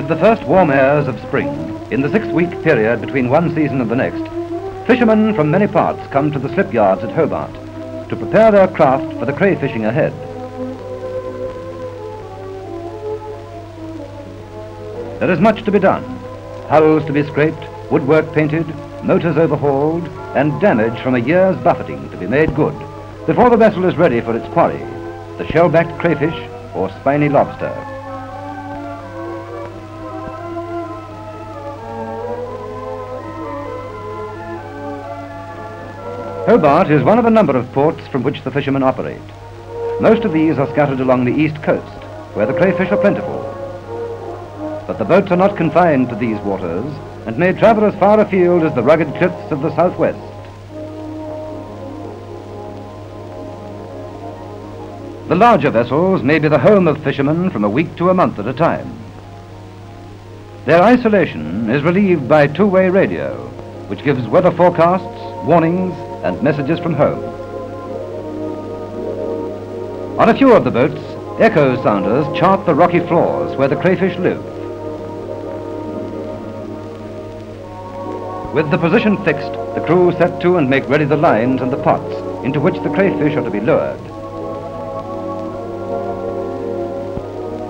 With the first warm airs of spring, in the 6-week period between one season and the next, fishermen from many parts come to the slip yards at Hobart to prepare their craft for the crayfishing ahead. There is much to be done. Hulls to be scraped, woodwork painted, motors overhauled, and damage from a year's buffeting to be made good before the vessel is ready for its quarry, the shell-backed crayfish or spiny lobster. Hobart is one of a number of ports from which the fishermen operate. Most of these are scattered along the east coast, where the crayfish are plentiful. But the boats are not confined to these waters and may travel as far afield as the rugged cliffs of the southwest. The larger vessels may be the home of fishermen from a week to a month at a time. Their isolation is relieved by two-way radio, which gives weather forecasts, warnings, and messages from home. On a few of the boats, echo sounders chart the rocky floors where the crayfish live. With the position fixed, the crew set to and make ready the lines and the pots into which the crayfish are to be lured.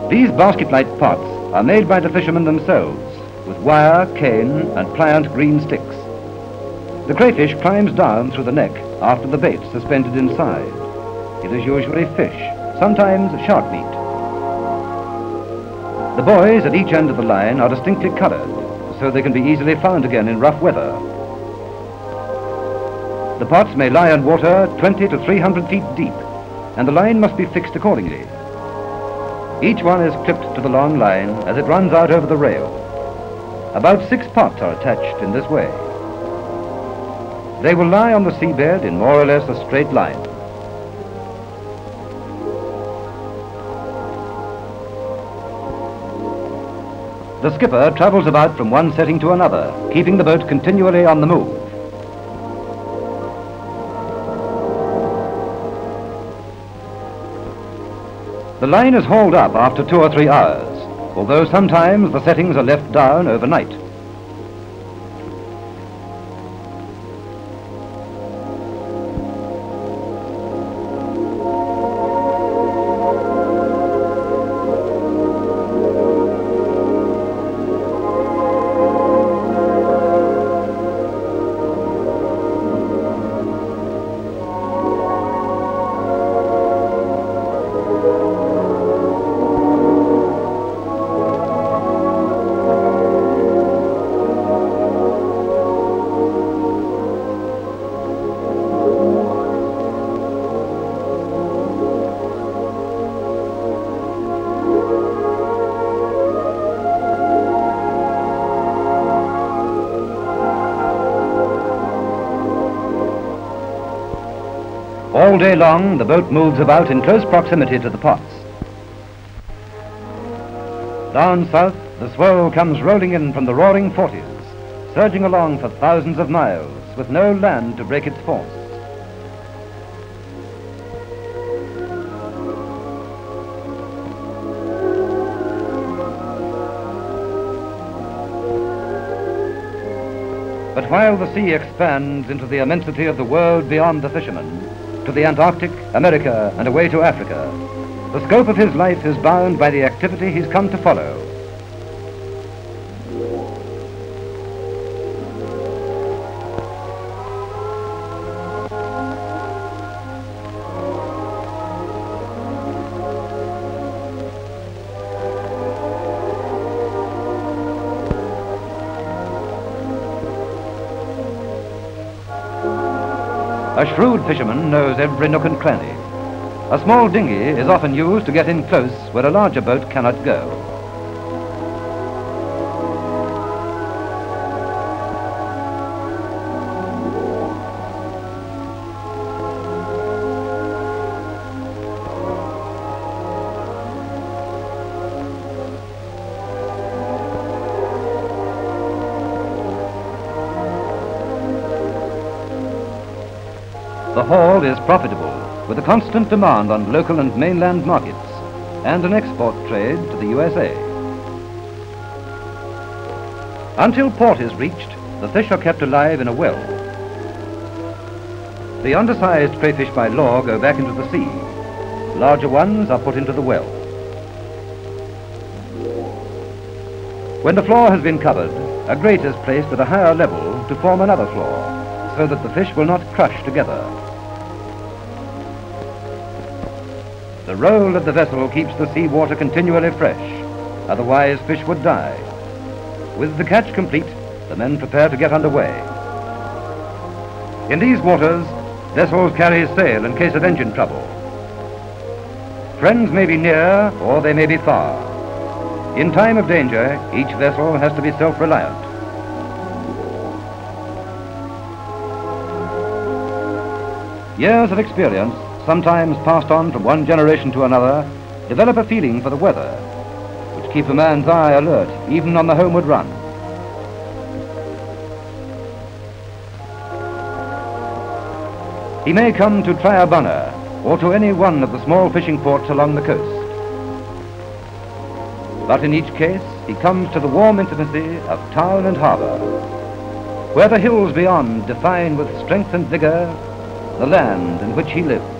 These basket-like pots are made by the fishermen themselves with wire, cane, and pliant green sticks. The crayfish climbs down through the neck after the bait suspended inside. It is usually fish, sometimes shark meat. The buoys at each end of the line are distinctly colored, so they can be easily found again in rough weather. The pots may lie in water 20 to 300 feet deep, and the line must be fixed accordingly. Each one is clipped to the long line as it runs out over the rail. About 6 pots are attached in this way. They will lie on the seabed in more or less a straight line. The skipper travels about from one setting to another, keeping the boat continually on the move. The line is hauled up after 2 or 3 hours, although sometimes the settings are left down overnight. All day long, the boat moves about in close proximity to the pots. Down south, the swell comes rolling in from the roaring 40s, surging along for thousands of miles, with no land to break its force. But while the sea expands into the immensity of the world beyond the fisherman, to the Antarctic, America, and away to Africa, the scope of his life is bound by the activity he's come to follow. A shrewd fisherman knows every nook and cranny. A small dinghy is often used to get in close where a larger boat cannot go. The haul is profitable, with a constant demand on local and mainland markets, and an export trade to the USA. Until port is reached, the fish are kept alive in a well. The undersized crayfish by law go back into the sea. Larger ones are put into the well. When the floor has been covered, a grate is placed at a higher level to form another floor, so that the fish will not crush together. The roll of the vessel keeps the sea water continually fresh, otherwise fish would die. With the catch complete, the men prepare to get under way. In these waters, vessels carry sail in case of engine trouble. Friends may be near or they may be far. In time of danger, each vessel has to be self-reliant. Years of experience, sometimes passed on from one generation to another, develop a feeling for the weather, which keep a man's eye alert even on the homeward run. He may come to Triabunna or to any one of the small fishing ports along the coast. But in each case, he comes to the warm intimacy of town and harbour, where the hills beyond define with strength and vigour the land in which he lives.